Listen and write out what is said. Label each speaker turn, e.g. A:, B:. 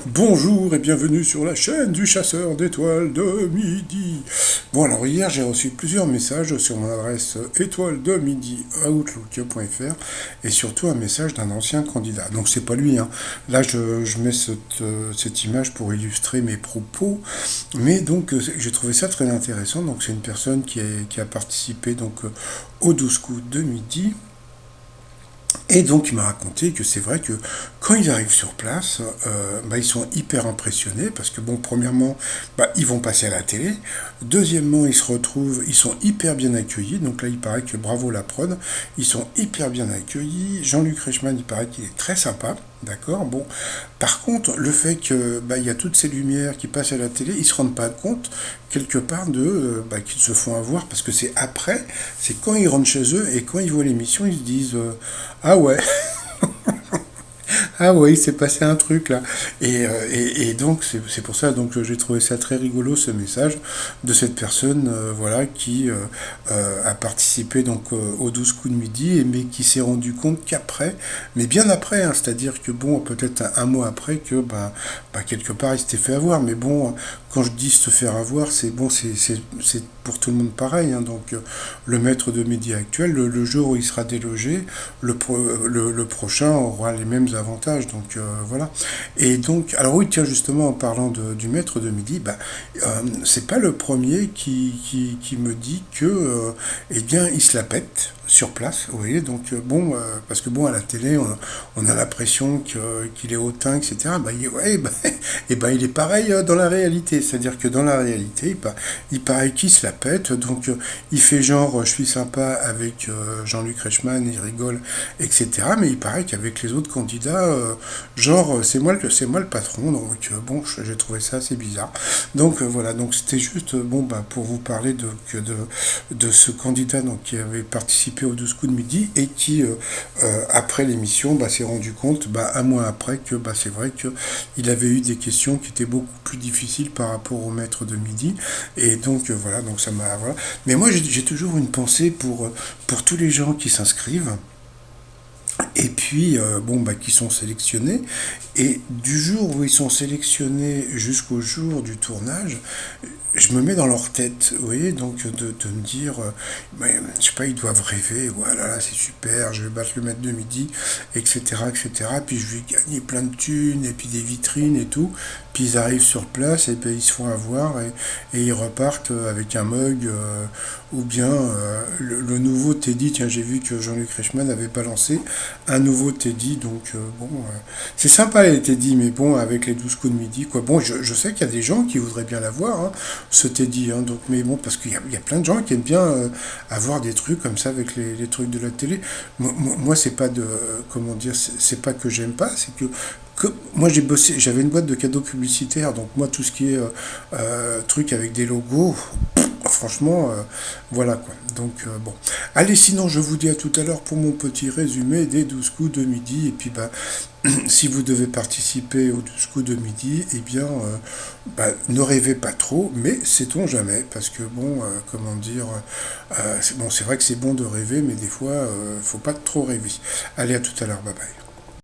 A: Bonjour et bienvenue sur la chaîne du chasseur d'étoiles de midi. Bon alors hier j'ai reçu plusieurs messages sur mon adresse étoile de midi outlook.fr et surtout un message d'un ancien candidat. Donc c'est pas lui, hein. Là je mets cette image pour illustrer mes propos, mais donc j'ai trouvé ça très intéressant. Donc c'est une personne qui a participé donc au 12 coups de midi. Et donc il m'a raconté que c'est vrai que quand ils arrivent sur place, ils sont hyper impressionnés parce que bon, premièrement, ils vont passer à la télé. Deuxièmement, ils se retrouvent, ils sont hyper bien accueillis. Donc là, il paraît que bravo la prod, ils sont hyper bien accueillis. Jean-Luc Reichmann, il paraît qu'il est très sympa. D'accord. Bon, par contre, le fait que il y a toutes ces lumières qui passent à la télé, ils se rendent pas compte quelque part de qu'ils se font avoir parce que c'est après, c'est quand ils rentrent chez eux et quand ils voient l'émission, ils se disent ah ouais, ah ouais, il s'est passé un truc là. Et donc c'est pour ça donc j'ai trouvé ça très rigolo ce message de cette personne voilà qui a participé donc aux 12 coups de midi et mais qui s'est rendu compte qu'après, mais bien après, hein, c'est-à-dire que bon peut-être un mois après que quelque part il s'était fait avoir, mais bon quand je dis se faire avoir, c'est bon c'est pour tout le monde pareil, hein, donc le maître de midi actuel, le jour où il sera délogé, le prochain aura les mêmes avantages. Donc voilà. Et donc, alors oui, tiens, justement, en parlant du maître de midi, c'est pas le premier qui me dit que, eh bien, il se la pète sur place, vous voyez, donc parce que bon, à la télé, on a l'impression qu'il est hautain, etc. Il est pareil dans la réalité, c'est-à-dire que dans la réalité, il paraît qu'il se la pète, donc il fait genre, je suis sympa avec Jean-Luc Reichmann, il rigole, etc. Mais il paraît qu'avec les autres candidats, genre, c'est moi le patron, donc bon, j'ai trouvé ça assez bizarre. Donc voilà, donc c'était juste, pour vous parler de ce candidat donc, qui avait participé aux 12 coups de midi et qui, après l'émission, s'est rendu compte, un mois après, que c'est vrai qu'il avait eu des questions qui étaient beaucoup plus difficiles par rapport au maître de midi. Et donc voilà, donc ça m'a... Voilà. Mais moi j'ai toujours une pensée pour tous les gens qui s'inscrivent et puis qui sont sélectionnés. Et du jour où ils sont sélectionnés jusqu'au jour du tournage, je me mets dans leur tête, vous voyez, donc de me dire, je sais pas, ils doivent rêver, voilà, là, c'est super, je vais battre le maître de midi, etc., etc., puis je vais gagner plein de thunes, et puis des vitrines et tout, puis ils arrivent sur place, et puis ils se font avoir, et ils repartent avec un mug, ou bien le nouveau Teddy, tiens, j'ai vu que Jean-Luc Reichmann avait balancé un nouveau Teddy, donc c'est sympa les Teddy, mais bon, avec les 12 coups de midi, quoi, bon, je sais qu'il y a des gens qui voudraient bien l'avoir, hein, ce Teddy, hein, donc, mais bon, parce qu'il y a plein de gens qui aiment bien avoir des trucs comme ça avec les trucs de la télé. Moi c'est pas de, comment dire, c'est pas que j'aime pas, c'est que moi j'ai bossé, j'avais une boîte de cadeaux publicitaires, donc moi tout ce qui est truc avec des logos, franchement, voilà quoi. Donc bon. Allez, sinon je vous dis à tout à l'heure pour mon petit résumé des 12 coups de midi. Et puis si vous devez participer aux 12 coups de midi, eh bien ne rêvez pas trop, mais sait-on jamais, parce que bon, comment dire, c'est vrai que c'est bon de rêver, mais des fois, faut pas trop rêver. Allez, à tout à l'heure, bye bye.